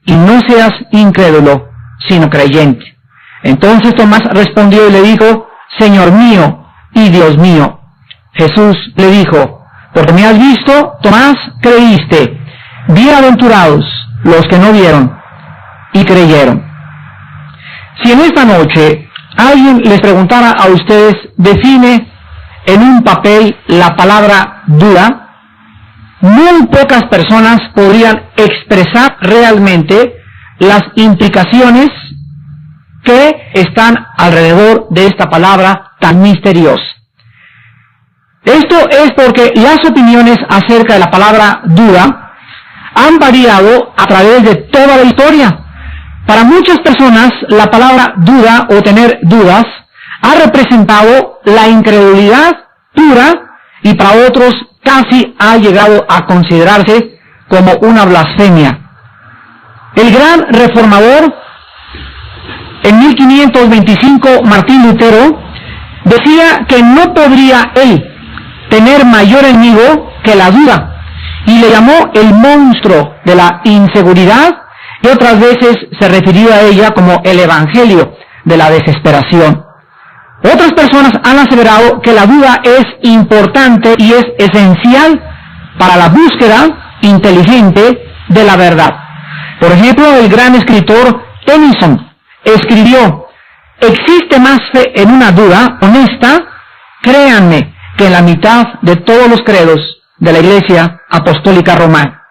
y no seas incrédulo, sino creyente. Entonces Tomás respondió y le dijo, Señor mío y Dios mío. Jesús le dijo, porque me has visto, Tomás, creíste. Bienaventurados los que no vieron y creyeron. Si en esta noche alguien les preguntara a ustedes, define en un papel la palabra duda, muy pocas personas podrían expresar realmente las implicaciones que están alrededor de esta palabra tan misteriosa. Esto es porque las opiniones acerca de la palabra duda han variado a través de toda la historia. Para muchas personas, la palabra duda o tener dudas ha representado la incredulidad pura y para otros casi ha llegado a considerarse como una blasfemia. El gran reformador, en 1525, Martín Lutero, decía que no podría él tener mayor enemigo que la duda, y le llamó el monstruo de la inseguridad, y otras veces se refirió a ella como el evangelio de la desesperación. Otras personas han aseverado que la duda es importante y es esencial para la búsqueda inteligente de la verdad. Por ejemplo, el gran escritor Tennyson escribió, existe más fe en una duda honesta, créanme, que en la mitad de todos los credos de la Iglesia Apostólica Romana.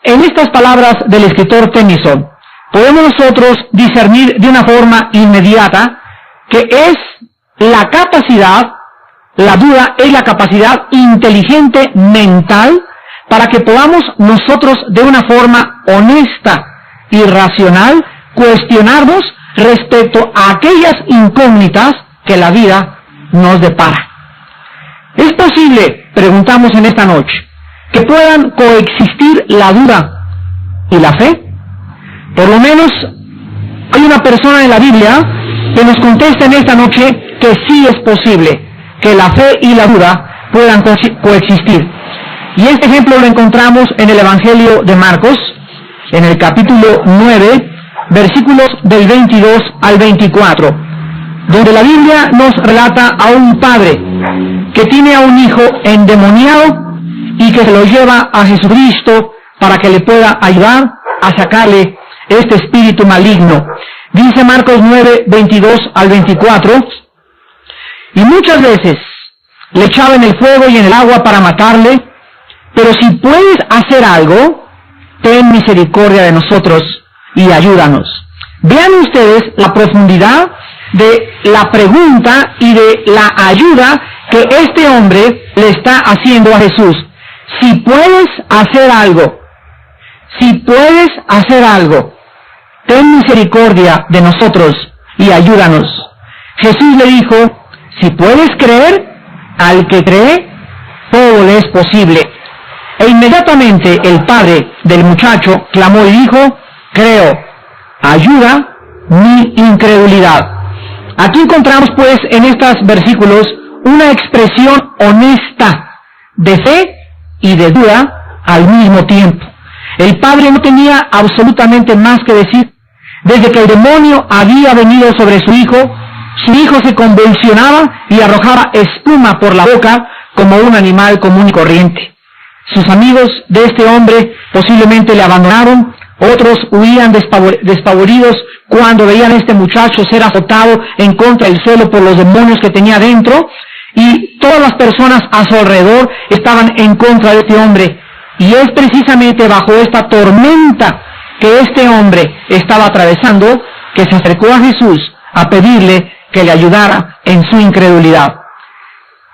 En estas palabras del escritor Tennyson, podemos nosotros discernir de una forma inmediata que es la capacidad, la duda es la capacidad inteligente mental para que podamos nosotros de una forma honesta y racional cuestionarnos respecto a aquellas incógnitas que la vida nos depara. ¿Es posible, preguntamos en esta noche, que puedan coexistir la duda y la fe? Por lo menos hay una persona en la Biblia que nos contesta en esta noche que sí es posible que la fe y la duda puedan coexistir. Y este ejemplo lo encontramos en el Evangelio de Marcos, en el capítulo 9, versículos del 22 al 24, donde la Biblia nos relata a un padre que tiene a un hijo endemoniado y que se lo lleva a Jesucristo para que le pueda ayudar a sacarle este espíritu maligno. Dice Marcos 9, 22 al 24, y muchas veces le echaba en el fuego y en el agua para matarle, pero si puedes hacer algo, ten misericordia de nosotros y ayúdanos. Vean ustedes la profundidad de la pregunta y de la ayuda que este hombre le está haciendo a Jesús. Si puedes hacer algo, ten misericordia de nosotros y ayúdanos. Jesús le dijo, si puedes creer, al que cree, todo le es posible. E inmediatamente el padre del muchacho clamó y dijo, creo, ayuda mi incredulidad. Aquí encontramos pues en estos versículos una expresión honesta de fe y de duda al mismo tiempo. El padre no tenía absolutamente más que decir. Desde que el demonio había venido sobre su hijo se convulsionaba y arrojaba espuma por la boca como un animal común y corriente. Sus amigos de este hombre posiblemente le abandonaron, otros huían despavoridos cuando veían a este muchacho ser azotado en contra del suelo por los demonios que tenía dentro, y todas las personas a su alrededor estaban en contra de este hombre. Y es precisamente bajo esta tormenta que este hombre estaba atravesando que se acercó a Jesús a pedirle que le ayudara en su incredulidad.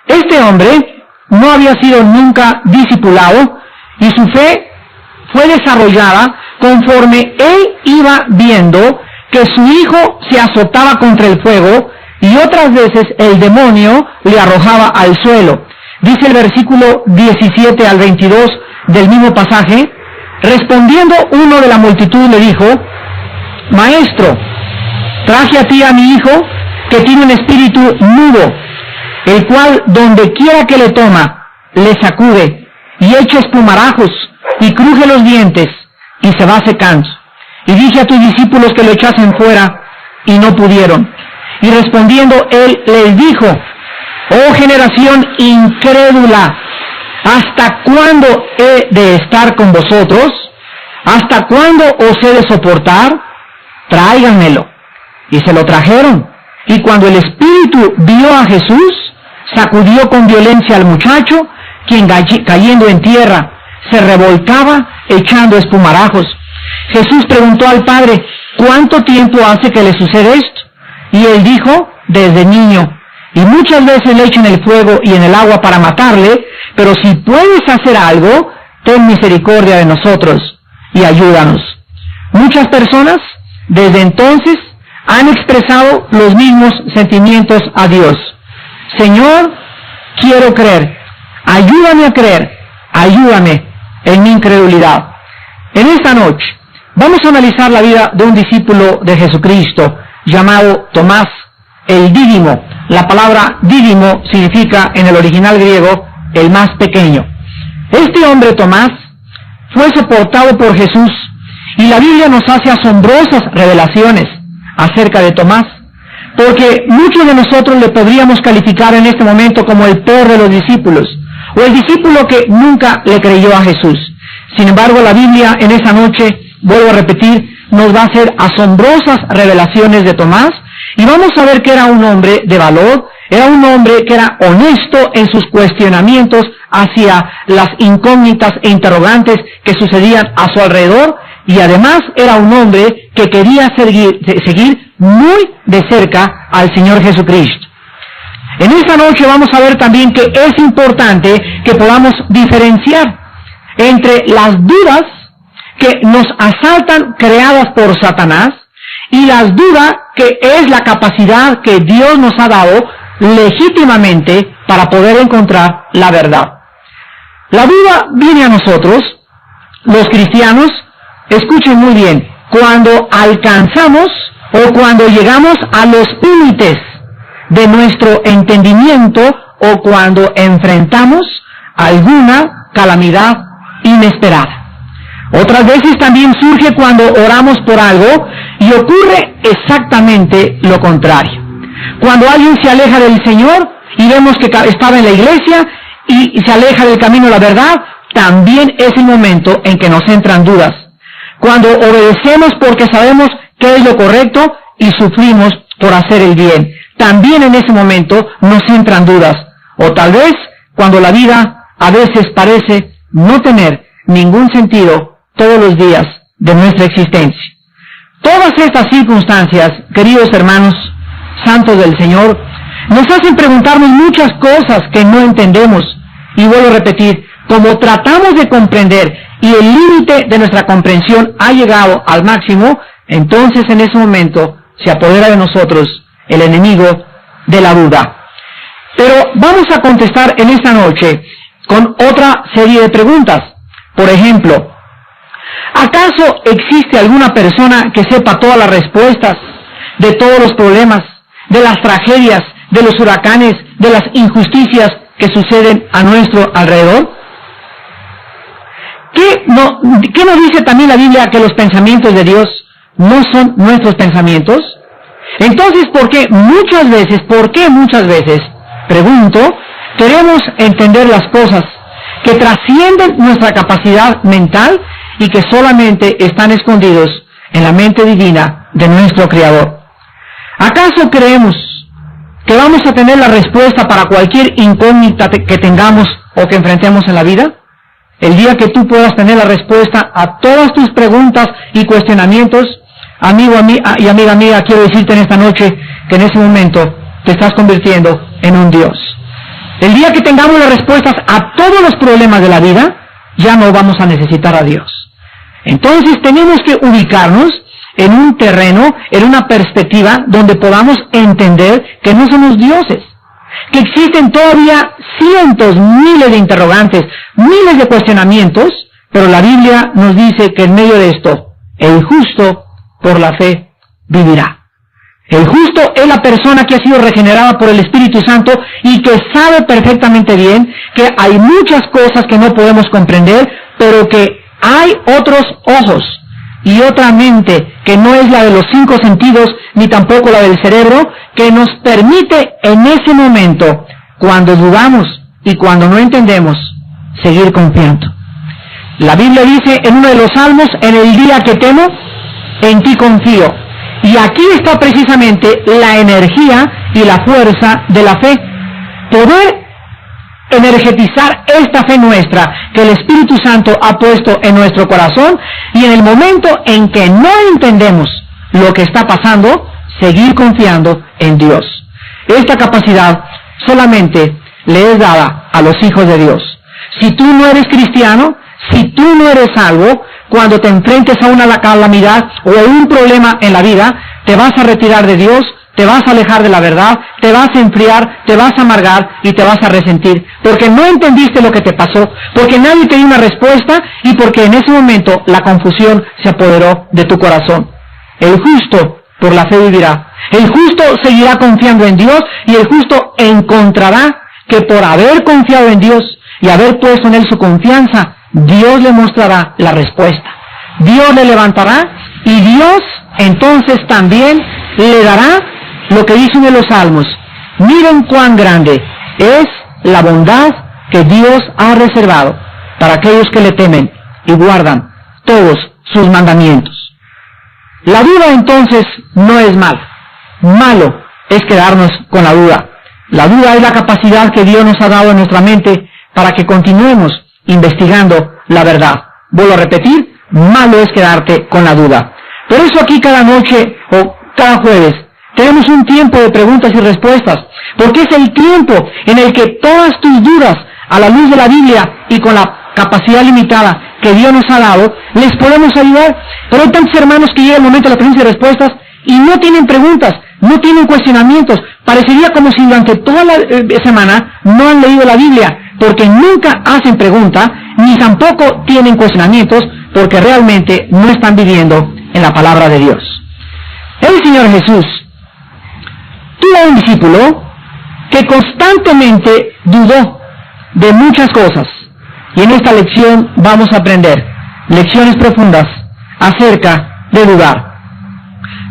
Este hombre no había sido nunca discipulado y su fe fue desarrollada conforme él iba viendo que su hijo se azotaba contra el fuego y otras veces el demonio le arrojaba al suelo. Dice el versículo 17 al 22 del mismo pasaje, respondiendo uno de la multitud le dijo, Maestro, traje a ti a mi hijo que tiene un espíritu mudo, el cual donde quiera que le toma, le sacude y echa espumarajos y cruje los dientes y se va secando. y dije a tus discípulos que lo echasen fuera, y no pudieron. Y respondiendo él les dijo, oh generación incrédula, ¿hasta cuándo he de estar con vosotros? ¿Hasta cuándo os he de soportar? Tráiganmelo. Y se lo trajeron. Y cuando el espíritu vio a Jesús, sacudió con violencia al muchacho, quien cayendo en tierra, se revolcaba echando espumarajos. Jesús preguntó al padre, ¿cuánto tiempo hace que le sucede esto? Y él dijo, desde niño. Y muchas veces le echan el fuego y en el agua para matarle, pero si puedes hacer algo, ten misericordia de nosotros y ayúdanos. Muchas personas, desde entonces, han expresado los mismos sentimientos a Dios. Señor, quiero creer, ayúdame a creer, ayúdame en mi incredulidad. En esta noche, vamos a analizar la vida de un discípulo de Jesucristo, llamado Tomás, el Dídimo. La palabra Dídimo significa en el original griego, el más pequeño. Este hombre, Tomás, fue soportado por Jesús, y la Biblia nos hace asombrosas revelaciones acerca de Tomás, porque muchos de nosotros le podríamos calificar en este momento como el peor de los discípulos, o el discípulo que nunca le creyó a Jesús. Sin embargo, la Biblia en esa noche, vuelvo a repetir, nos va a hacer asombrosas revelaciones de Tomás, y vamos a ver que era un hombre de valor, era un hombre que era honesto en sus cuestionamientos hacia las incógnitas e interrogantes que sucedían a su alrededor, y además era un hombre que quería seguir muy de cerca al Señor Jesucristo. En esta noche vamos a ver también que es importante que podamos diferenciar entre las dudas que nos asaltan creadas por Satanás y las dudas que es la capacidad que Dios nos ha dado legítimamente para poder encontrar la verdad. La duda viene a nosotros, los cristianos, escuchen muy bien, cuando alcanzamos o cuando llegamos a los límites de nuestro entendimiento o cuando enfrentamos alguna calamidad inesperada. Otras veces también surge cuando oramos por algo y ocurre exactamente lo contrario. Cuando alguien se aleja del Señor y vemos que estaba en la iglesia y se aleja del camino de la verdad, también es el momento en que nos entran dudas. Cuando obedecemos porque sabemos qué es lo correcto y sufrimos por hacer el bien, también en ese momento nos entran dudas. O tal vez cuando la vida a veces parece no tener ningún sentido todos los días de nuestra existencia. Todas estas circunstancias, queridos hermanos, santos del Señor, nos hacen preguntarnos muchas cosas que no entendemos. Y vuelvo a repetir, como tratamos de comprender y el límite de nuestra comprensión ha llegado al máximo, entonces en ese momento se apodera de nosotros el enemigo de la duda. Pero vamos a contestar en esta noche con otra serie de preguntas. Por ejemplo, ¿acaso existe alguna persona que sepa todas las respuestas de todos los problemas, de las tragedias, de los huracanes, de las injusticias que suceden a nuestro alrededor? ¿Qué nos dice también la Biblia? Que los pensamientos de Dios no son nuestros pensamientos. Entonces, ¿por qué muchas veces, pregunto, queremos entender las cosas que trascienden nuestra capacidad mental y que solamente están escondidos en la mente divina de nuestro Creador? ¿Acaso creemos que vamos a tener la respuesta para cualquier incógnita que tengamos o que enfrentemos en la vida? El día que tú puedas tener la respuesta a todas tus preguntas y cuestionamientos, amigo y amiga mía, quiero decirte en esta noche que en ese momento te estás convirtiendo en un Dios. El día que tengamos las respuestas a todos los problemas de la vida, ya no vamos a necesitar a Dios. Entonces tenemos que ubicarnos en un terreno, en una perspectiva donde podamos entender que no somos dioses, que existen todavía cientos, miles de interrogantes, miles de cuestionamientos, pero la Biblia nos dice que en medio de esto, el justo por la fe vivirá. El justo es la persona que ha sido regenerada por el Espíritu Santo y que sabe perfectamente bien que hay muchas cosas que no podemos comprender, pero que hay otros ojos y otra mente que no es la de los 5 sentidos, ni tampoco la del cerebro, que nos permite en ese momento, cuando dudamos y cuando no entendemos, seguir confiando. La Biblia dice en uno de los salmos, en el día que temo, en ti confío. Y aquí está precisamente la energía y la fuerza de la fe. Poder energetizar esta fe nuestra que el Espíritu Santo ha puesto en nuestro corazón, y en el momento en que no entendemos lo que está pasando, seguir confiando en Dios. Esta capacidad solamente le es dada a los hijos de Dios. Si tú no eres cristiano, si tú no eres salvo, cuando te enfrentes a una calamidad o a un problema en la vida, te vas a retirar de Dios, te vas a alejar de la verdad, te vas a enfriar, te vas a amargar y te vas a resentir, porque no entendiste lo que te pasó, porque nadie te dio una respuesta y porque en ese momento la confusión se apoderó de tu corazón. El justo por la fe vivirá. El justo seguirá confiando en Dios, y el justo encontrará que por haber confiado en Dios y haber puesto en Él su confianza, Dios le mostrará la respuesta. Dios le levantará, y Dios entonces también le dará lo que dice uno de los salmos: miren cuán grande es la bondad que Dios ha reservado para aquellos que le temen y guardan todos sus mandamientos. La duda entonces no es mala. Malo es quedarnos con la duda. La duda es la capacidad que Dios nos ha dado en nuestra mente para que continuemos investigando la verdad. Vuelvo a repetir, malo es quedarte con la duda. Por eso aquí cada noche o cada jueves tenemos un tiempo de preguntas y respuestas, porque es el tiempo en el que todas tus dudas, a la luz de la Biblia y con la capacidad limitada que Dios nos ha dado, les podemos ayudar. Pero hay tantos hermanos que llega el momento de las preguntas y respuestas y no tienen preguntas, no tienen cuestionamientos. Parecería como si durante toda la semana no han leído la Biblia, porque nunca hacen pregunta, ni tampoco tienen cuestionamientos, porque realmente no están viviendo en la palabra de Dios. El Señor Jesús tuvo un discípulo que constantemente dudó de muchas cosas, y en esta lección vamos a aprender lecciones profundas acerca de dudar.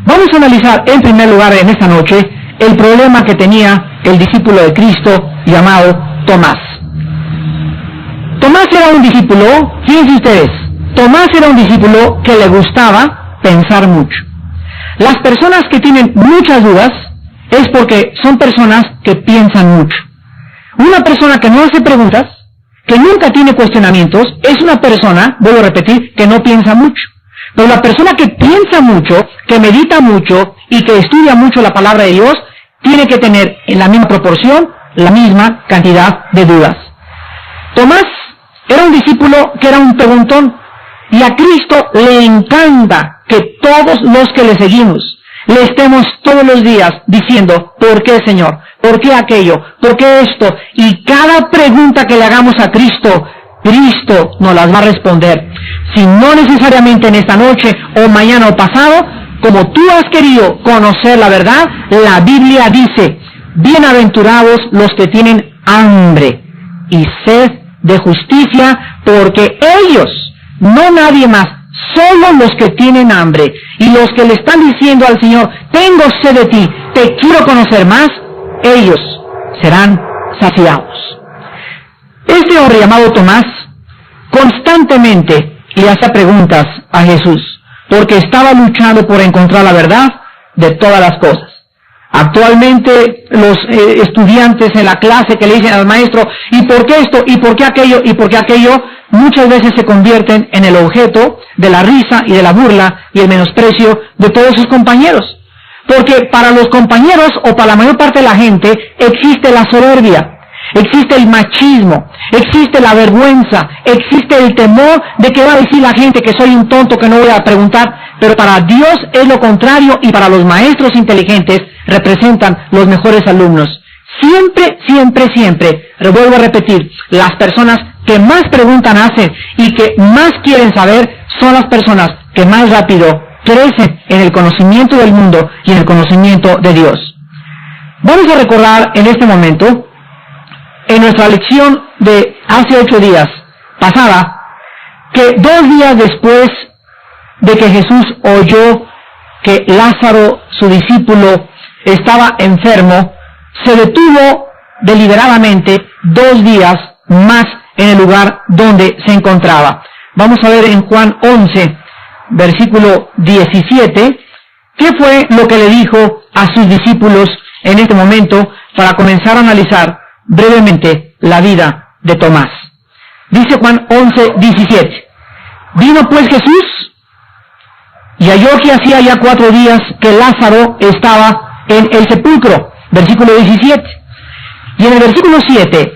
Vamos a analizar en primer lugar en esta noche el problema que tenía el discípulo de Cristo llamado Tomás. Tomás era un discípulo, fíjense ustedes, Tomás era un discípulo que le gustaba pensar mucho. Las personas que tienen muchas dudas es porque son personas que piensan mucho. Una persona que no hace preguntas, que nunca tiene cuestionamientos, es una persona, vuelvo a repetir, que no piensa mucho. Pero la persona que piensa mucho, que medita mucho y que estudia mucho la palabra de Dios, tiene que tener en la misma proporción la misma cantidad de dudas. Tomás era un discípulo que era un preguntón, y a Cristo le encanta que todos los que le seguimos le estemos todos los días diciendo: ¿por qué, Señor? ¿Por qué aquello? ¿Por qué esto? Y cada pregunta que le hagamos a Cristo, Cristo nos las va a responder. Si no necesariamente en esta noche o mañana o pasado, como tú has querido conocer la verdad, la Biblia dice: bienaventurados los que tienen hambre y sed de justicia, porque ellos, no nadie más, solo los que tienen hambre y los que le están diciendo al Señor: tengo sed de ti, te quiero conocer más, ellos serán saciados. Este hombre llamado Tomás constantemente le hacía preguntas a Jesús, porque estaba luchando por encontrar la verdad de todas las cosas. Actualmente los estudiantes en la clase que le dicen al maestro: ¿y por qué esto? ¿Y por qué aquello? ¿Y por qué aquello? Muchas veces se convierten en el objeto de la risa y de la burla y el menosprecio de todos sus compañeros. Porque para los compañeros, o para la mayor parte de la gente, existe la soberbia, existe el machismo, existe la vergüenza, existe el temor de que va a decir la gente que soy un tonto, que no voy a preguntar. Pero para Dios es lo contrario, y para los maestros inteligentes representan los mejores alumnos. Siempre, siempre, siempre, vuelvo a repetir, las personas que más preguntan hacen y que más quieren saber son las personas que más rápido crecen en el conocimiento del mundo y en el conocimiento de Dios. Vamos a recordar en este momento, en nuestra lección de hace 8 días pasada, que 2 días después de que Jesús oyó que Lázaro, su discípulo, estaba enfermo, se detuvo deliberadamente 2 días más en el lugar donde se encontraba. Vamos a ver en Juan 11, versículo 17, qué fue lo que le dijo a sus discípulos en este momento para comenzar a analizar brevemente la vida de Tomás. Dice Juan 11, 17. Vino pues Jesús y halló que hacía ya 4 días que Lázaro estaba en el sepulcro. Versículo 17. Y en el versículo 7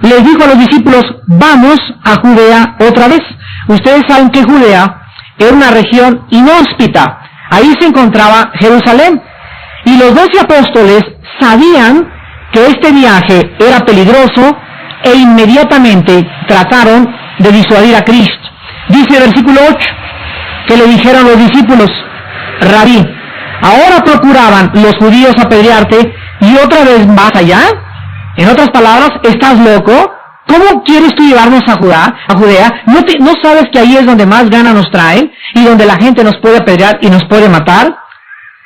les dijo a los discípulos, vamos a Judea otra vez. Ustedes saben que Judea era una región inhóspita. Ahí se encontraba Jerusalén. Y los 12 apóstoles sabían que este viaje era peligroso e inmediatamente trataron de disuadir a Cristo. Dice el versículo 8, que le dijeron los discípulos, Rabí, ahora procuraban los judíos apedrearte y otra vez vas allá. En otras palabras, ¿estás loco? ¿Cómo quieres tú llevarnos a Judea? ¿No sabes que ahí es donde más gana nos traen y donde la gente nos puede apedrear y nos puede matar?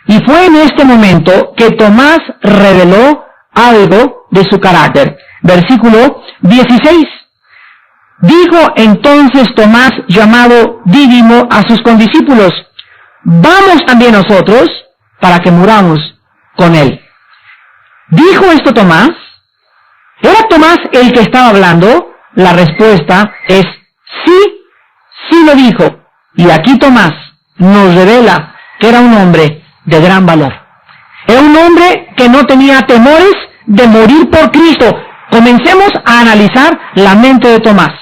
Y fue en este momento que Tomás reveló algo de su carácter. Versículo 16. Dijo entonces Tomás, llamado Dídimo, a sus condiscípulos, vamos también nosotros para que muramos con él. ¿Dijo esto Tomás? ¿Era Tomás el que estaba hablando? La respuesta es sí lo dijo. Y aquí Tomás nos revela que era un hombre de gran valor. Era un hombre que no tenía temores de morir por Cristo. Comencemos a analizar la mente de Tomás.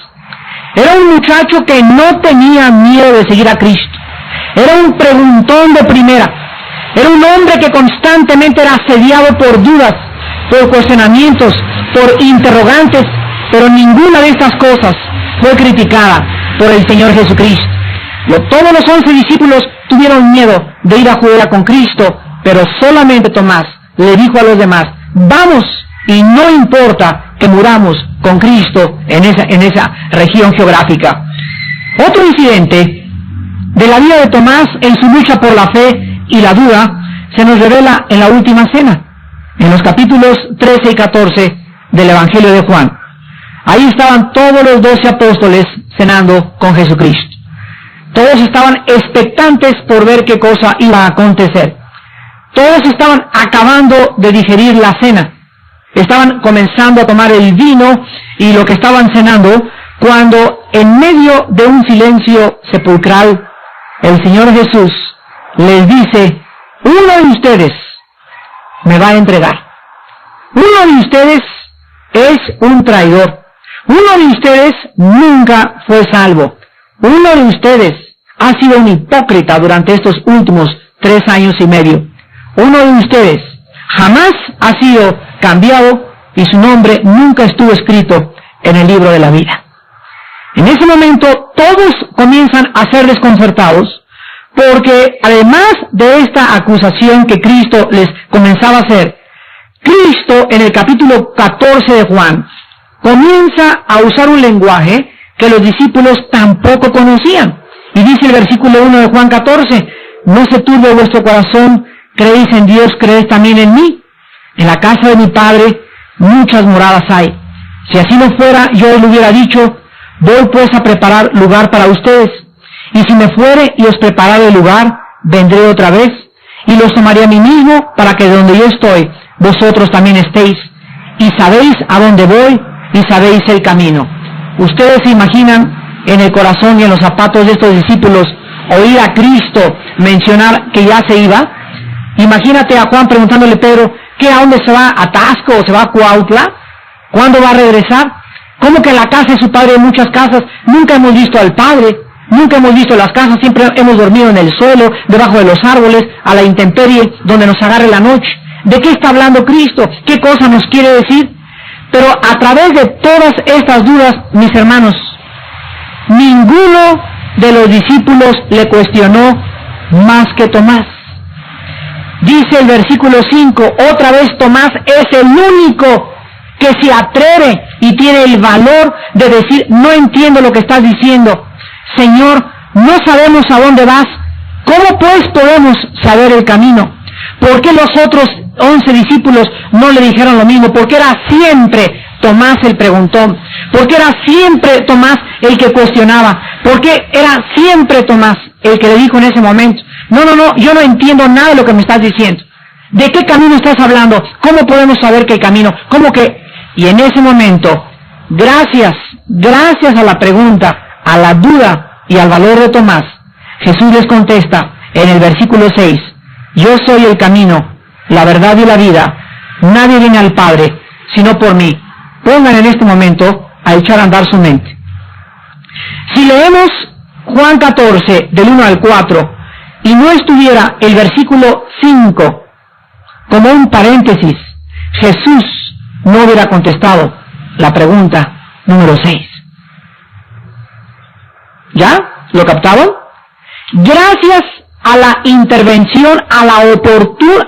Era un muchacho que no tenía miedo de seguir a Cristo. Era un preguntón de primera. Era un hombre que constantemente era asediado por dudas, por cuestionamientos, por interrogantes, pero ninguna de estas cosas fue criticada por el Señor Jesucristo. Todos los 11 discípulos tuvieron miedo de ir a Judea con Cristo, pero solamente Tomás le dijo a los demás, vamos, y no importa que muramos con Cristo en esa región geográfica. Otro incidente de la vida de Tomás en su lucha por la fe y la duda se nos revela en la última cena, en los capítulos 13 y 14 del Evangelio de Juan. Ahí estaban todos los 12 apóstoles cenando con Jesucristo. Todos estaban expectantes por ver qué cosa iba a acontecer. Todos estaban acabando de digerir la cena. Estaban comenzando a tomar el vino y lo que estaban cenando, cuando en medio de un silencio sepulcral, el Señor Jesús les dice, uno de ustedes me va a entregar. Uno de ustedes es un traidor. Uno de ustedes nunca fue salvo. Uno de ustedes ha sido un hipócrita durante estos últimos 3 años y medio. Uno de ustedes jamás ha sido cambiado y su nombre nunca estuvo escrito en el libro de la vida. En ese momento todos comienzan a ser desconcertados porque además de esta acusación que Cristo les comenzaba a hacer, Cristo en el capítulo 14 de Juan comienza a usar un lenguaje que los discípulos tampoco conocían. Y dice el versículo 1 de Juan 14, no se turbe vuestro corazón, creéis en Dios, creéis también en mí. En la casa de mi Padre muchas moradas hay. Si así no fuera, yo le hubiera dicho, voy pues a preparar lugar para ustedes. Y si me fuere y os preparare el lugar, vendré otra vez, y los tomaré a mí mismo, para que de donde yo estoy, vosotros también estéis. Y sabéis a dónde voy, y sabéis el camino. Ustedes se imaginan en el corazón y en los zapatos de estos discípulos oír a Cristo mencionar que ya se iba. Imagínate a Juan preguntándole a Pedro, ¿qué, a dónde se va? ¿A Tasco o se va a Cuautla? ¿Cuándo va a regresar? ¿Cómo que en la casa de su padre hay muchas casas? Nunca hemos visto al Padre, nunca hemos visto las casas, siempre hemos dormido en el suelo, debajo de los árboles, a la intemperie, donde nos agarre la noche. ¿De qué está hablando Cristo? ¿Qué cosa nos quiere decir? Pero a través de todas estas dudas, mis hermanos, ninguno de los discípulos le cuestionó más que Tomás. Dice el versículo 5, otra vez Tomás es el único que se atreve y tiene el valor de decir, no entiendo lo que estás diciendo. Señor, no sabemos a dónde vas. ¿Cómo pues podemos saber el camino? ¿Por qué los otros 11 discípulos no le dijeron lo mismo? ¿Por qué era siempre Tomás el preguntón? ¿Por qué era siempre Tomás el que cuestionaba? ¿Por qué era siempre Tomás el que le dijo en ese momento: no, yo no entiendo nada de lo que me estás diciendo? ¿De qué camino estás hablando? ¿Cómo podemos saber qué camino? ¿Cómo que? Y en ese momento, gracias a la pregunta, a la duda y al valor de Tomás, Jesús les contesta en el versículo 6: yo soy el camino, la verdad y la vida. Nadie viene al Padre sino por mí. Pongan en este momento a echar a andar su mente. Si leemos Juan 14, del 1 al 4, y no estuviera el versículo 5 como un paréntesis, Jesús no hubiera contestado la pregunta número 6. ¿Ya? ¿Lo captaron? Gracias a la intervención, a la oportuna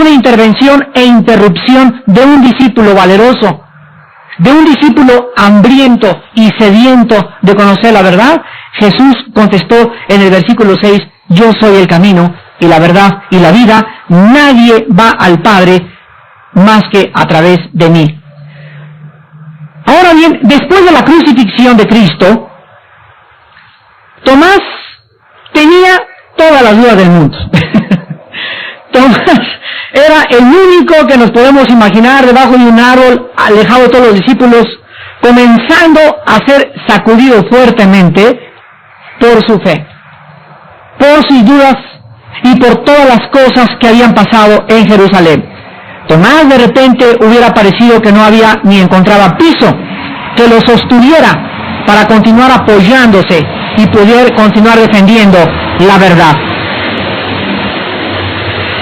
intervención e interrupción de un discípulo valeroso, de un discípulo hambriento y sediento de conocer la verdad, Jesús contestó en el versículo 6: yo soy el camino y la verdad y la vida. Nadie va al Padre más que a través de mí. Ahora bien, después de la crucifixión de Cristo, Tomás tenía todas las dudas del mundo. Tomás era el único que nos podemos imaginar debajo de un árbol, alejado de todos los discípulos, comenzando a ser sacudido fuertemente por su fe, por sus dudas y por todas las cosas que habían pasado en Jerusalén. Tomás de repente hubiera parecido que no había ni encontraba piso que lo sostuviera para continuar apoyándose y poder continuar defendiendo la verdad.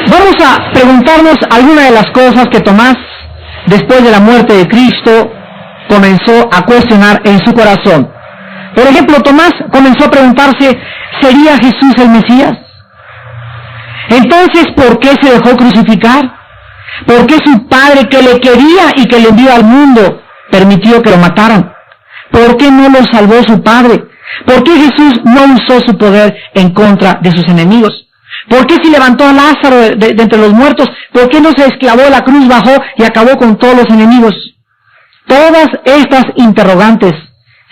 Vamos a preguntarnos algunas de las cosas que Tomás, después de la muerte de Cristo, comenzó a cuestionar en su corazón. Por ejemplo, Tomás comenzó a preguntarse: ¿sería Jesús el Mesías? Entonces, ¿por qué se dejó crucificar? ¿Por qué su padre, que le quería y que le envió al mundo, permitió que lo mataran? ¿Por qué no lo salvó su padre? ¿Por qué Jesús no usó su poder en contra de sus enemigos? ¿Por qué si levantó a Lázaro de entre los muertos, por qué no se esclavó la cruz, bajó y acabó con todos los enemigos? Todas estas interrogantes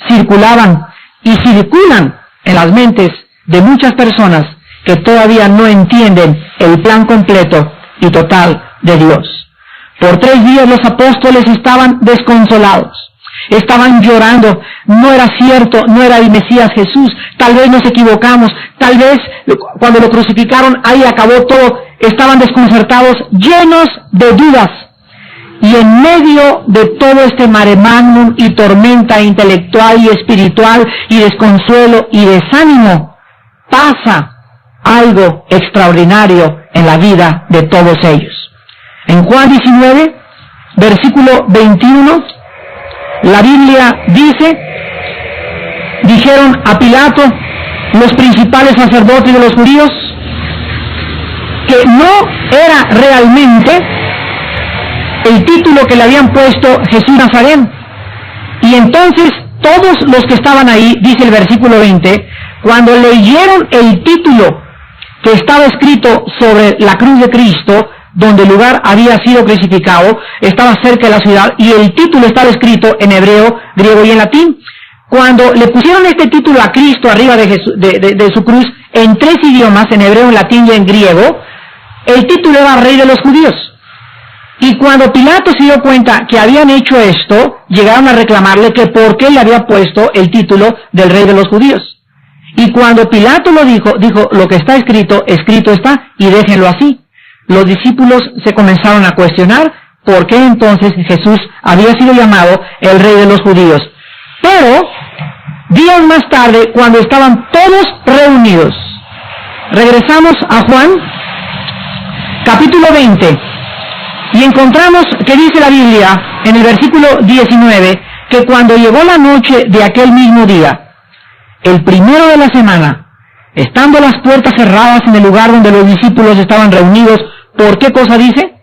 circulaban y circulan en las mentes de muchas personas que todavía no entienden el plan completo y total de Dios. Por 3 días los apóstoles estaban desconsolados, estaban llorando. No era cierto, no era el Mesías Jesús. Tal vez nos equivocamos, tal vez cuando lo crucificaron ahí acabó todo. Estaban desconcertados, llenos de dudas. Y en medio de todo este mare magnum y tormenta intelectual y espiritual y desconsuelo y desánimo, pasa algo extraordinario en la vida de todos ellos. En Juan 19, versículo 21, la Biblia dice: dijeron a Pilato los principales sacerdotes de los judíos que no era realmente el título que le habían puesto Jesús Nazareno. Y entonces todos los que estaban ahí, dice el versículo 20, cuando leyeron el título que estaba escrito sobre la cruz de Cristo, donde el lugar había sido crucificado, estaba cerca de la ciudad, y el título estaba escrito en hebreo, griego y en latín. Cuando le pusieron este título a Cristo arriba de su cruz, en 3 idiomas, en hebreo, en latín y en griego, el título era Rey de los Judíos. Y cuando Pilato se dio cuenta que habían hecho esto, llegaron a reclamarle que por qué le había puesto el título del Rey de los Judíos. Y cuando Pilato lo dijo, lo que está escrito, escrito está, y déjenlo así. Los discípulos se comenzaron a cuestionar por qué entonces Jesús había sido llamado el Rey de los Judíos. Pero, días más tarde, cuando estaban todos reunidos, regresamos a Juan, capítulo 20, y encontramos que dice la Biblia, en el versículo 19, que cuando llegó la noche de aquel mismo día, el primero de la semana, estando las puertas cerradas en el lugar donde los discípulos estaban reunidos, ¿por qué cosa dice?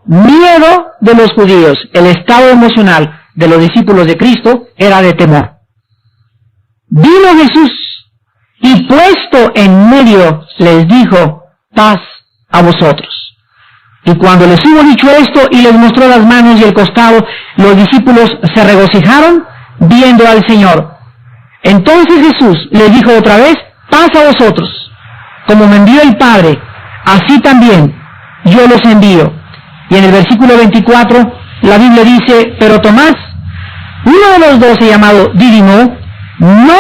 Miedo de los judíos. El estado emocional de los discípulos de Cristo era de temor. Vino Jesús y puesto en medio les dijo, paz a vosotros. Y cuando les hubo dicho esto y les mostró las manos y el costado, los discípulos se regocijaron viendo al Señor. Entonces Jesús les dijo otra vez, paz a vosotros. Como me envió el Padre, así también yo los envío. Y en el versículo 24, la Biblia dice, pero Tomás, uno de los 12 llamado Dídimo, no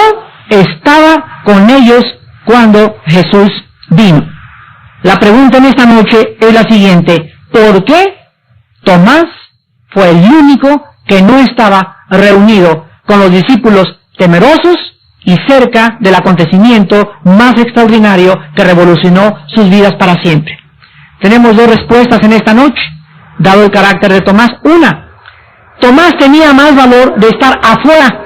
estaba con ellos cuando Jesús vino. La pregunta en esta noche es la siguiente, ¿por qué Tomás fue el único que no estaba reunido con los discípulos temerosos y cerca del acontecimiento más extraordinario que revolucionó sus vidas para siempre? Tenemos dos respuestas en esta noche, dado el carácter de Tomás. Una, Tomás tenía más valor de estar afuera,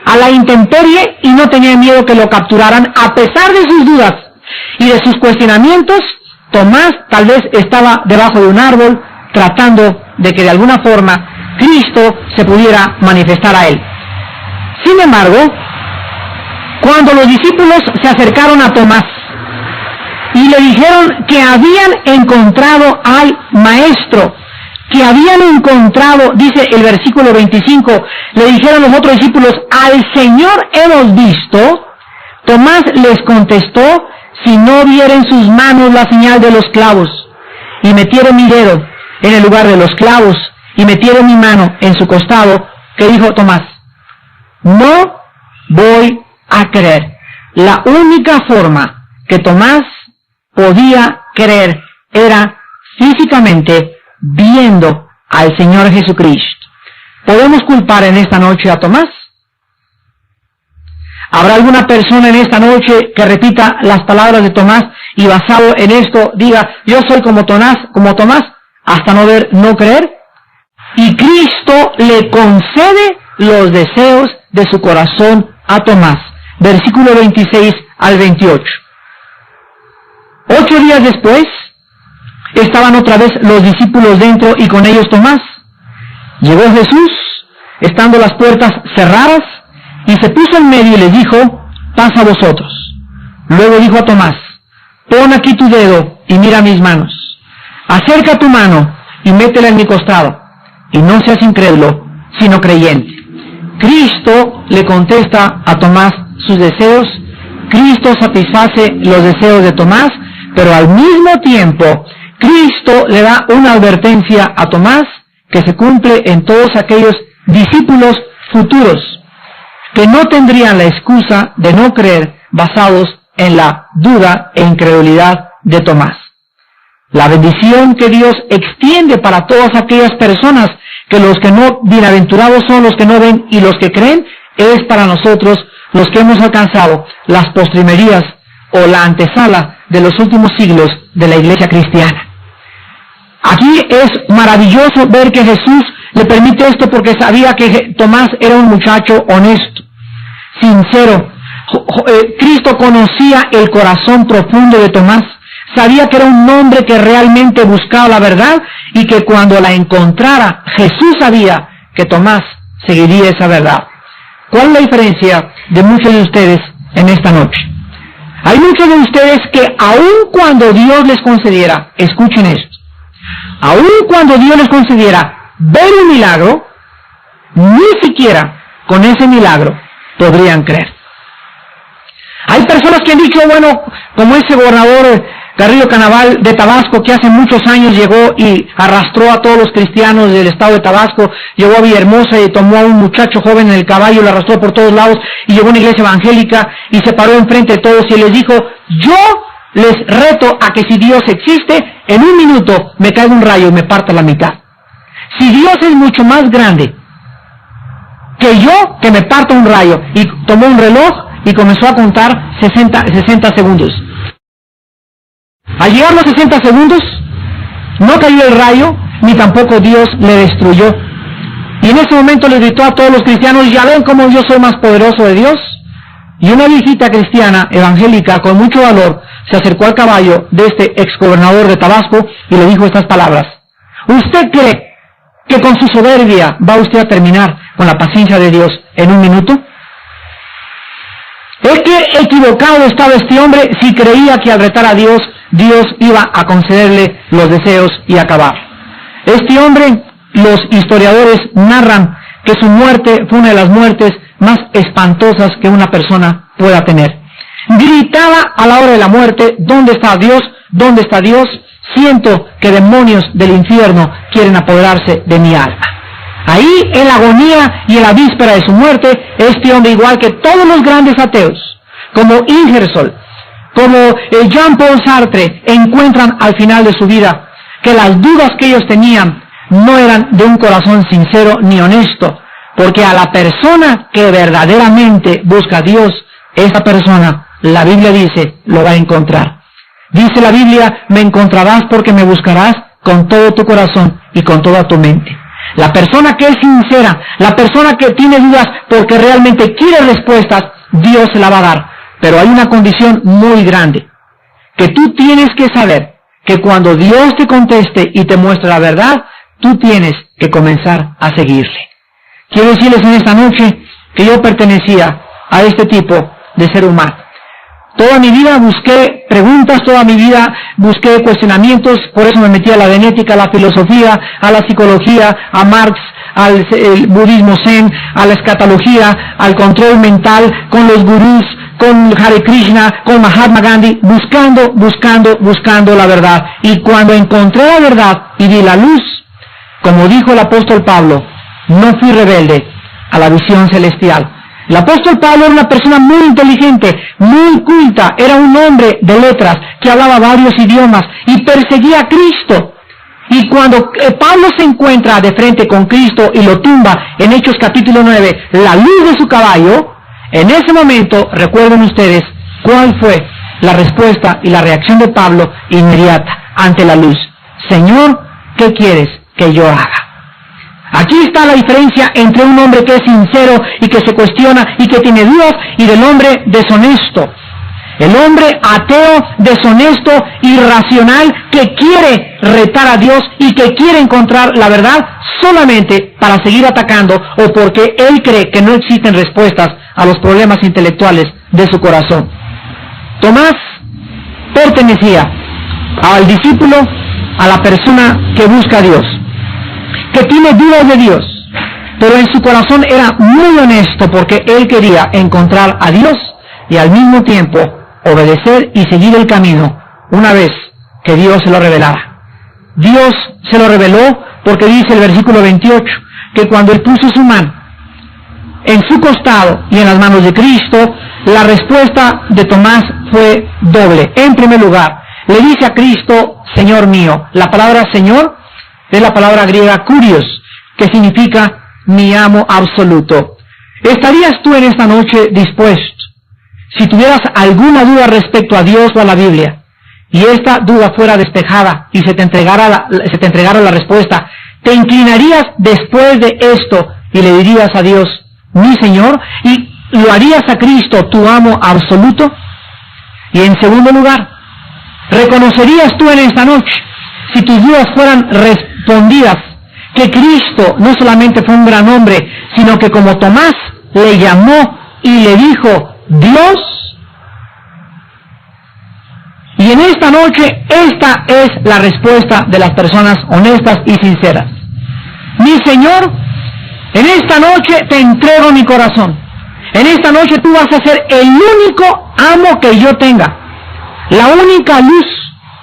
a la intemperie, y no tenía miedo que lo capturaran a pesar de sus dudas y de sus cuestionamientos. Tomás tal vez estaba debajo de un árbol tratando de que de alguna forma Cristo se pudiera manifestar a él. Sin embargo, cuando los discípulos se acercaron a Tomás y le dijeron que habían encontrado al Maestro, que habían encontrado, dice el versículo 25, le dijeron los otros discípulos, al Señor hemos visto, Tomás les contestó, si no vieren sus manos la señal de los clavos, y metieron mi dedo en el lugar de los clavos, y metieron mi mano en su costado, ¿qué dijo Tomás? No voy a creer. La única forma que Tomás podía creer era físicamente viendo al Señor Jesucristo. ¿Podemos culpar en esta noche a Tomás? ¿Habrá alguna persona en esta noche que repita las palabras de Tomás y basado en esto diga, yo soy como Tomás, hasta no creer? Y Cristo le concede los deseos de su corazón a Tomás. Versículo 26 al 28. 8 días después, estaban otra vez los discípulos dentro y con ellos Tomás. Llegó Jesús, estando las puertas cerradas, y se puso en medio y les dijo, paz a vosotros. Luego dijo a Tomás, pon aquí tu dedo y mira mis manos. Acerca tu mano y métela en mi costado, y no seas incrédulo, sino creyente. Cristo le contesta a Tomás sus deseos, Cristo satisface los deseos de Tomás, pero al mismo tiempo, Cristo le da una advertencia a Tomás que se cumple en todos aquellos discípulos futuros que no tendrían la excusa de no creer basados en la duda e incredulidad de Tomás. La bendición que Dios extiende para todas aquellas personas que los que no, bienaventurados son los que no ven y los que creen, es para nosotros los que hemos alcanzado las postrimerías o la antesala de los últimos siglos de la iglesia cristiana. Aquí es maravilloso ver que Jesús le permite esto porque sabía que Tomás era un muchacho honesto, sincero. Cristo conocía el corazón profundo de Tomás, sabía que era un hombre que realmente buscaba la verdad y que cuando la encontrara, Jesús sabía que Tomás seguiría esa verdad. ¿Cuál es la diferencia de muchos de ustedes en esta noche? Hay muchos de ustedes que aun cuando Dios les concediera, escuchen esto, aun cuando Dios les concediera ver un milagro, ni siquiera con ese milagro podrían creer. Hay personas que han dicho, bueno, como ese gobernador Carrillo Canaval de Tabasco, que hace muchos años llegó y arrastró a todos los cristianos del estado de Tabasco, llegó a Villahermosa y tomó a un muchacho joven en el caballo, lo arrastró por todos lados y llegó a una iglesia evangélica y se paró enfrente de todos y les dijo, yo les reto a que si Dios existe, en un minuto me caiga un rayo y me parta la mitad. Si Dios es mucho más grande que yo, que me parta un rayo. Y tomó un reloj y comenzó a contar 60 segundos. Al llegar los 60 segundos, no cayó el rayo, ni tampoco Dios le destruyó. Y en ese momento le gritó a todos los cristianos, ya ven cómo yo soy más poderoso de Dios. Y una viejita cristiana, evangélica, con mucho valor, se acercó al caballo de este exgobernador de Tabasco y le dijo estas palabras. ¿Usted cree que con su soberbia va usted a terminar con la paciencia de Dios en un minuto? Es que equivocado estaba este hombre si creía que al retar a Dios, Dios iba a concederle los deseos y acabar. Este hombre, los historiadores narran que su muerte fue una de las muertes más espantosas que una persona pueda tener. Gritaba a la hora de la muerte: ¿dónde está Dios? ¿Dónde está Dios? Siento que demonios del infierno quieren apoderarse de mi alma. Ahí, en la agonía y en la víspera de su muerte, este hombre, igual que todos los grandes ateos, como Ingersoll, como Jean-Paul Sartre, encuentran al final de su vida que las dudas que ellos tenían no eran de un corazón sincero ni honesto, porque a la persona que verdaderamente busca a Dios, esa persona, la Biblia dice, lo va a encontrar. Dice la Biblia: me encontrarás porque me buscarás con todo tu corazón y con toda tu mente. La persona que es sincera, la persona que tiene dudas porque realmente quiere respuestas, Dios se la va a dar. Pero hay una condición muy grande, que tú tienes que saber que cuando Dios te conteste y te muestre la verdad, tú tienes que comenzar a seguirle. Quiero decirles en esta noche que yo pertenecía a este tipo de ser humano. Toda mi vida busqué preguntas, toda mi vida busqué cuestionamientos, por eso me metí a la genética, a la filosofía, a la psicología, a Marx, al budismo zen, a la escatología, al control mental, con los gurús, con Hare Krishna, con Mahatma Gandhi, buscando la verdad. Y cuando encontré la verdad y vi la luz, como dijo el apóstol Pablo, no fui rebelde a la visión celestial. El apóstol Pablo era una persona muy inteligente, muy culta, era un hombre de letras que hablaba varios idiomas y perseguía a Cristo. Y cuando Pablo se encuentra de frente con Cristo y lo tumba en Hechos capítulo 9, la luz de su caballo, en ese momento, recuerden ustedes, ¿cuál fue la respuesta y la reacción de Pablo inmediata ante la luz? Señor, ¿qué quieres que yo haga? Aquí está la diferencia entre un hombre que es sincero y que se cuestiona y que tiene dudas, y del hombre deshonesto. El hombre ateo, deshonesto, irracional, que quiere retar a Dios y que quiere encontrar la verdad solamente para seguir atacando o porque él cree que no existen respuestas a los problemas intelectuales de su corazón. Tomás pertenecía al discípulo, a la persona que busca a Dios, que tiene dudas de Dios, pero en su corazón era muy honesto porque él quería encontrar a Dios y al mismo tiempo obedecer y seguir el camino una vez que Dios se lo revelara. Dios se lo reveló porque dice el versículo 28 que cuando él puso su mano en su costado y en las manos de Cristo, la respuesta de Tomás fue doble. En primer lugar, le dice a Cristo: Señor mío. La palabra Señor es la palabra griega kurios, que significa mi amo absoluto. ¿Estarías tú en esta noche dispuesto, si tuvieras alguna duda respecto a Dios o a la Biblia, y esta duda fuera despejada y se te entregara la respuesta, te inclinarías después de esto y le dirías a Dios: mi Señor, y lo harías a Cristo tu amo absoluto? Y en segundo lugar, ¿reconocerías tú en esta noche, si tus dudas fueran respondidas, que Cristo no solamente fue un gran hombre, sino que como Tomás le llamó y le dijo Dios? Y en esta noche, esta es la respuesta de las personas honestas y sinceras. Mi Señor, en esta noche te entrego mi corazón. En esta noche tú vas a ser el único amo que yo tenga, la única luz,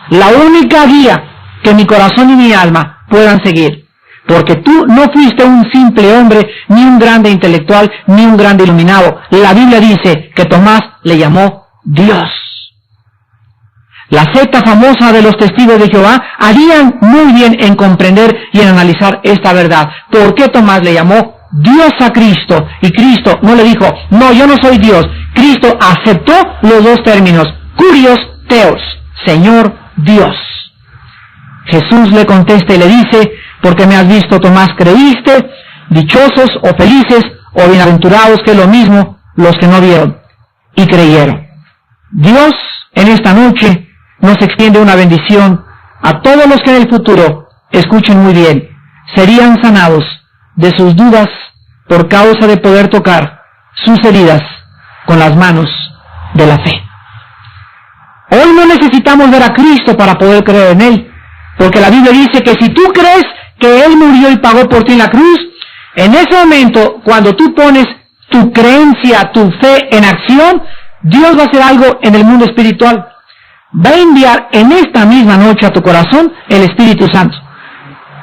la única guía que mi corazón y mi alma puedan seguir. Porque tú no fuiste un simple hombre, ni un grande intelectual, ni un grande iluminado. La Biblia dice que Tomás le llamó Dios. La secta famosa de los testigos de Jehová harían muy bien en comprender y en analizar esta verdad. ¿Por qué Tomás le llamó Dios a Cristo? Y Cristo no le dijo: no, yo no soy Dios. Cristo aceptó los dos términos, kurios, teos, Señor, Dios. Jesús le contesta y le dice: porque me has visto, Tomás, creíste. Dichosos o felices o bienaventurados, que es lo mismo, los que no vieron y creyeron. Dios en esta noche nos extiende una bendición a todos los que en el futuro, escuchen muy bien, serían sanados de sus dudas por causa de poder tocar sus heridas con las manos de la fe. Hoy no necesitamos ver a Cristo para poder creer en Él, porque la Biblia dice que si tú crees que Él murió y pagó por ti en la cruz, en ese momento, cuando tú pones tu creencia, tu fe en acción, Dios va a hacer algo en el mundo espiritual. Va a enviar en esta misma noche a tu corazón el Espíritu Santo.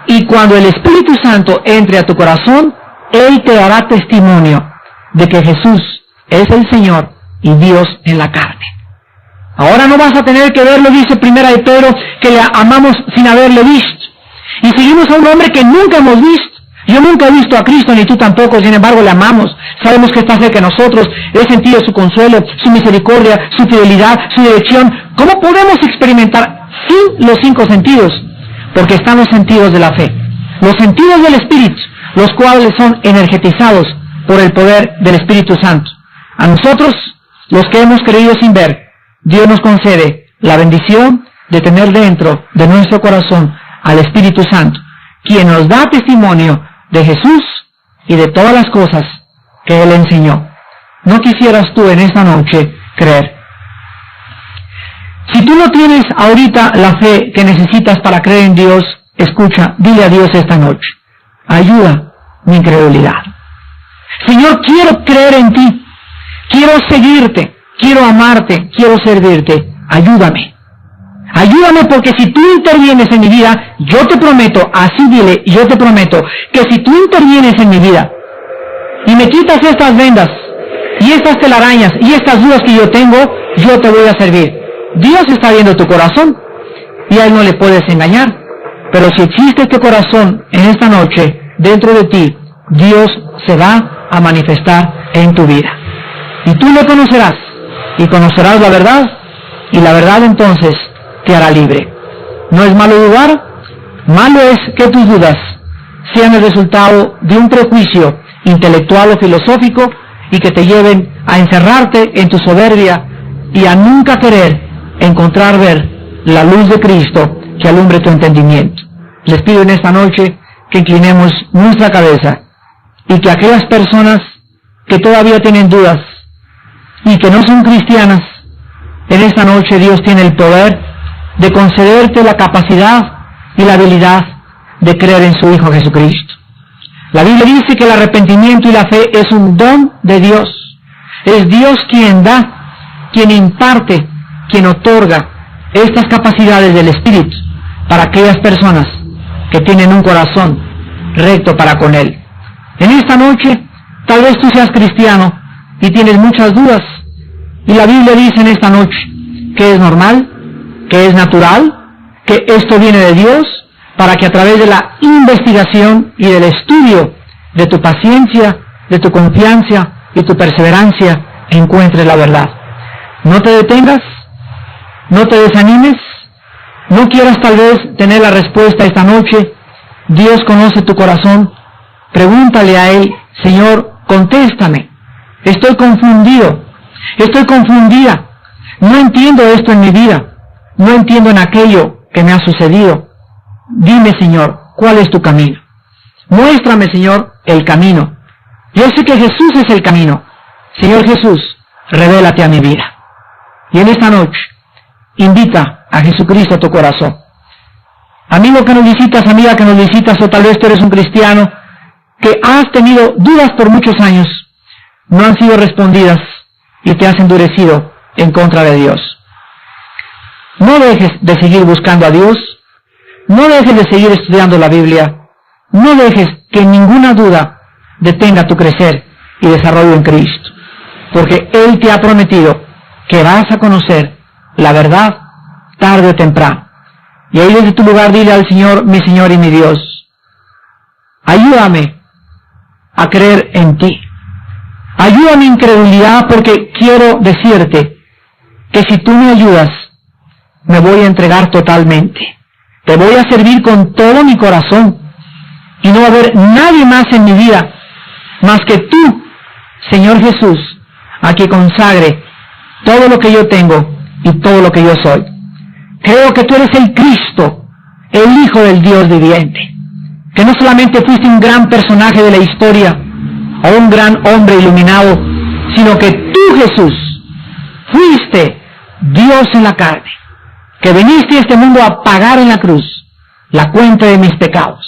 Y cuando el Espíritu Santo entre a tu corazón, Él te dará testimonio de que Jesús es el Señor y Dios en la carne. Ahora no vas a tener que verlo, dice Primera de Pedro, que le amamos sin haberle visto. Y seguimos a un hombre que nunca hemos visto. Yo nunca he visto a Cristo, ni tú tampoco, sin embargo le amamos. Sabemos que está cerca de nosotros, he sentido su consuelo, su misericordia, su fidelidad, su dirección. ¿Cómo podemos experimentar sin los 5 sentidos? Porque están los sentidos de la fe, los sentidos del Espíritu, los cuales son energetizados por el poder del Espíritu Santo. A nosotros, los que hemos creído sin ver, Dios nos concede la bendición de tener dentro de nuestro corazón al Espíritu Santo, quien nos da testimonio de Jesús y de todas las cosas que Él enseñó. ¿No quisieras tú en esta noche creer? Si tú no tienes ahorita la fe que necesitas para creer en Dios, escucha, dile a Dios esta noche: ayuda mi incredulidad. Señor, quiero creer en ti, quiero seguirte, quiero amarte, quiero servirte. Ayúdame. Ayúdame, porque si tú intervienes en mi vida, yo te prometo, así dile, yo te prometo, que si tú intervienes en mi vida y me quitas estas vendas y estas telarañas y estas dudas que yo tengo, yo te voy a servir. Dios está viendo tu corazón y a Él no le puedes engañar. Pero si existe este corazón en esta noche dentro de ti, Dios se va a manifestar en tu vida. Y tú lo conocerás, y conocerás la verdad, y la verdad entonces te hará libre. No es malo dudar, malo es que tus dudas sean el resultado de un prejuicio intelectual o filosófico y que te lleven a encerrarte en tu soberbia y a nunca querer ver la luz de Cristo que alumbre tu entendimiento. Les pido en esta noche que inclinemos nuestra cabeza y que aquellas personas que todavía tienen dudas y que no son cristianas, en esta noche Dios tiene el poder de concederte la capacidad y la habilidad de creer en su Hijo Jesucristo. La Biblia dice que el arrepentimiento y la fe es un don de Dios. Es Dios quien da, quien imparte, quien otorga estas capacidades del Espíritu para aquellas personas que tienen un corazón recto para con Él. En esta noche, tal vez tú seas cristiano y tienes muchas dudas, y la Biblia dice en esta noche que es normal, que es natural, que esto viene de Dios, para que a través de la investigación y del estudio de tu paciencia, de tu confianza y tu perseverancia, encuentres la verdad. No te detengas, no te desanimes, no quieras tal vez tener la respuesta esta noche. Dios conoce tu corazón. Pregúntale a Él: Señor, contéstame. Estoy confundido, estoy confundida. No entiendo esto en mi vida, no entiendo en aquello que me ha sucedido. Dime, Señor, ¿cuál es tu camino? Muéstrame, Señor, el camino. Yo sé que Jesús es el camino. Señor Jesús, revélate a mi vida. Y en esta noche, invita a Jesucristo a tu corazón. Amigo que nos visitas, amiga que nos visitas, o tal vez tú eres un cristiano que has tenido dudas por muchos años, no han sido respondidas y te has endurecido en contra de Dios. No dejes de seguir buscando a Dios, no dejes de seguir estudiando la Biblia, no dejes que ninguna duda detenga tu crecer y desarrollo en Cristo, porque Él te ha prometido que vas a conocer la verdad tarde o temprano. Y ahí desde tu lugar dile al Señor: mi Señor y mi Dios, ayúdame a creer en ti. Ayuda mi incredulidad, porque quiero decirte que si tú me ayudas, me voy a entregar totalmente. Te voy a servir con todo mi corazón. Y no va a haber nadie más en mi vida más que tú, Señor Jesús, a que consagre todo lo que yo tengo y todo lo que yo soy. Creo que tú eres el Cristo, el Hijo del Dios viviente, que no solamente fuiste un gran personaje de la historia o un gran hombre iluminado, sino que tú, Jesús, fuiste Dios en la carne, que viniste a este mundo a pagar en la cruz la cuenta de mis pecados,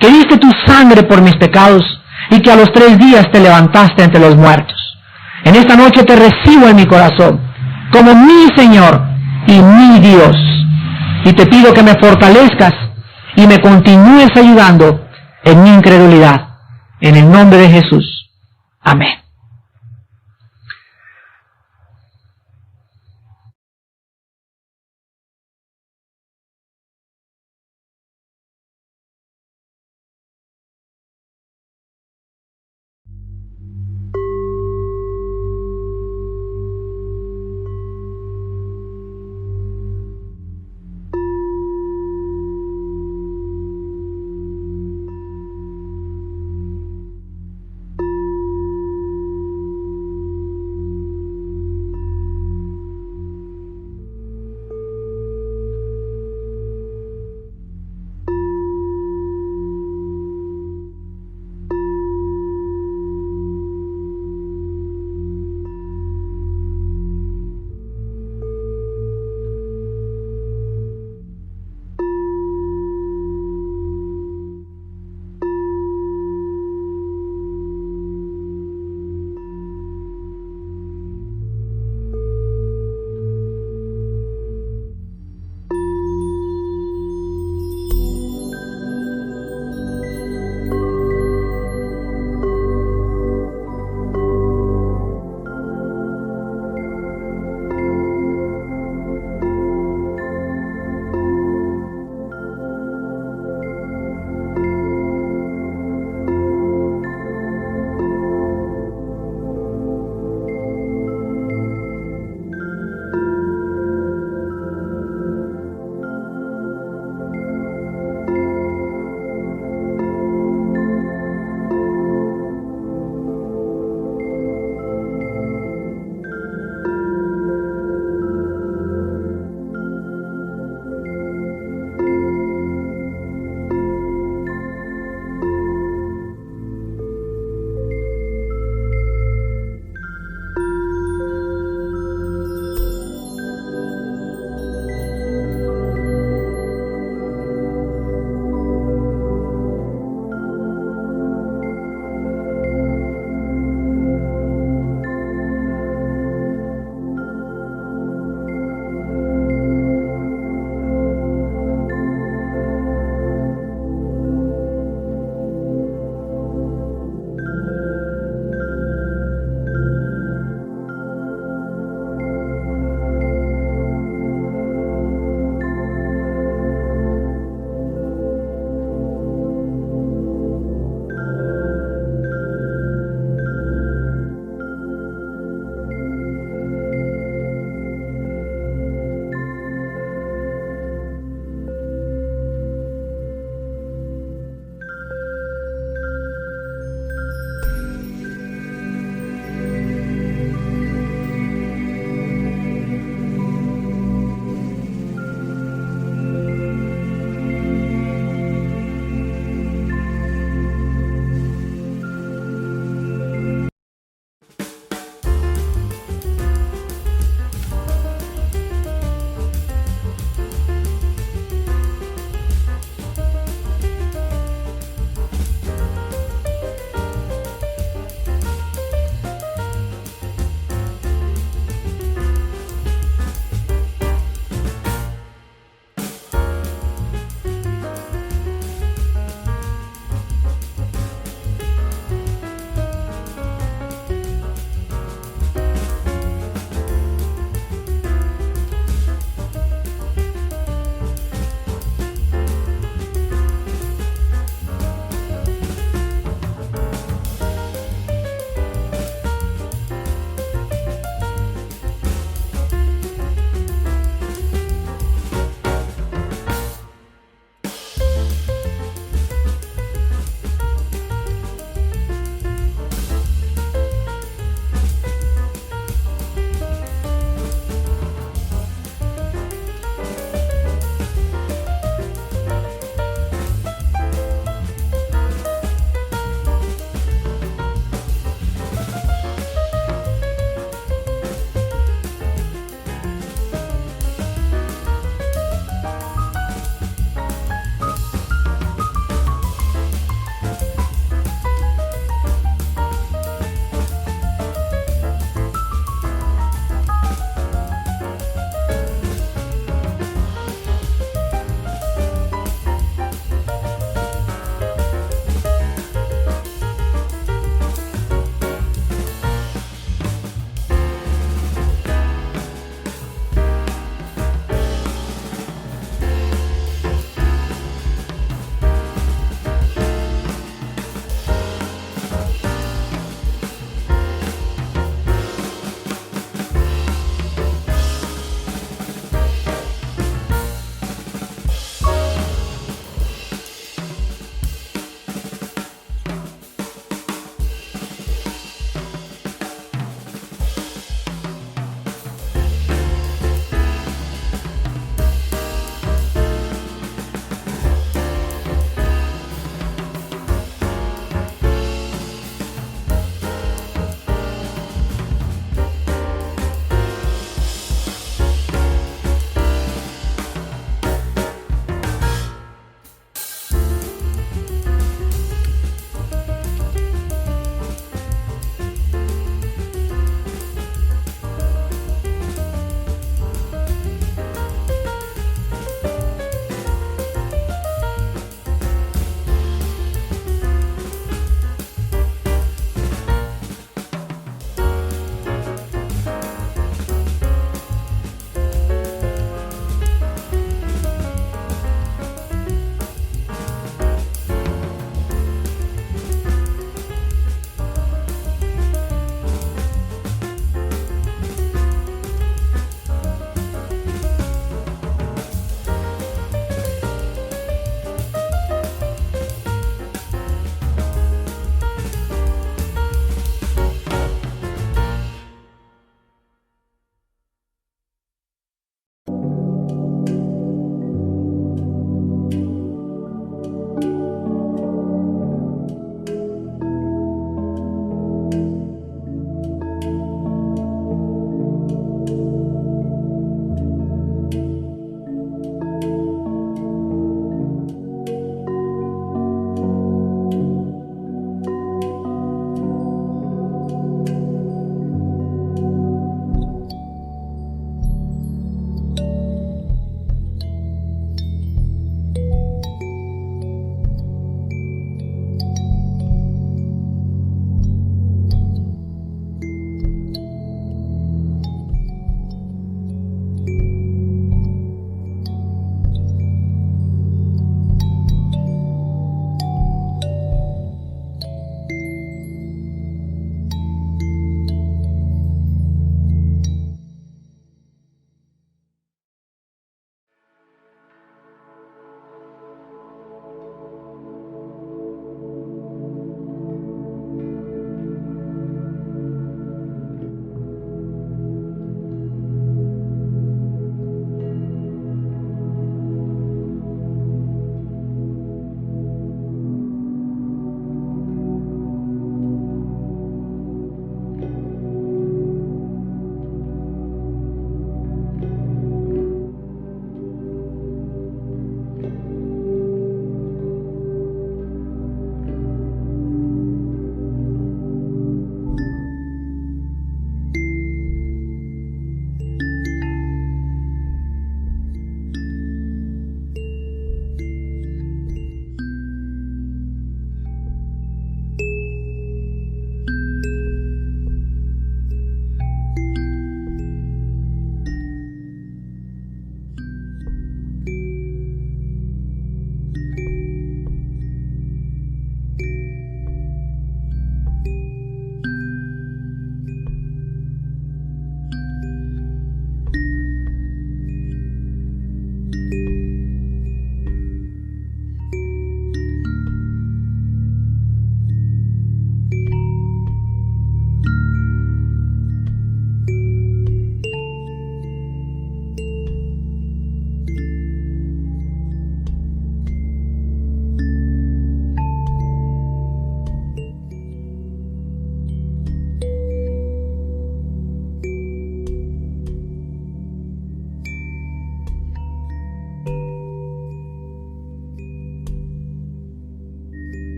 que diste tu sangre por mis pecados y que a los 3 días te levantaste entre los muertos. En esta noche te recibo en mi corazón como mi Señor y mi Dios, y te pido que me fortalezcas y me continúes ayudando en mi incredulidad. En el nombre de Jesús. Amén.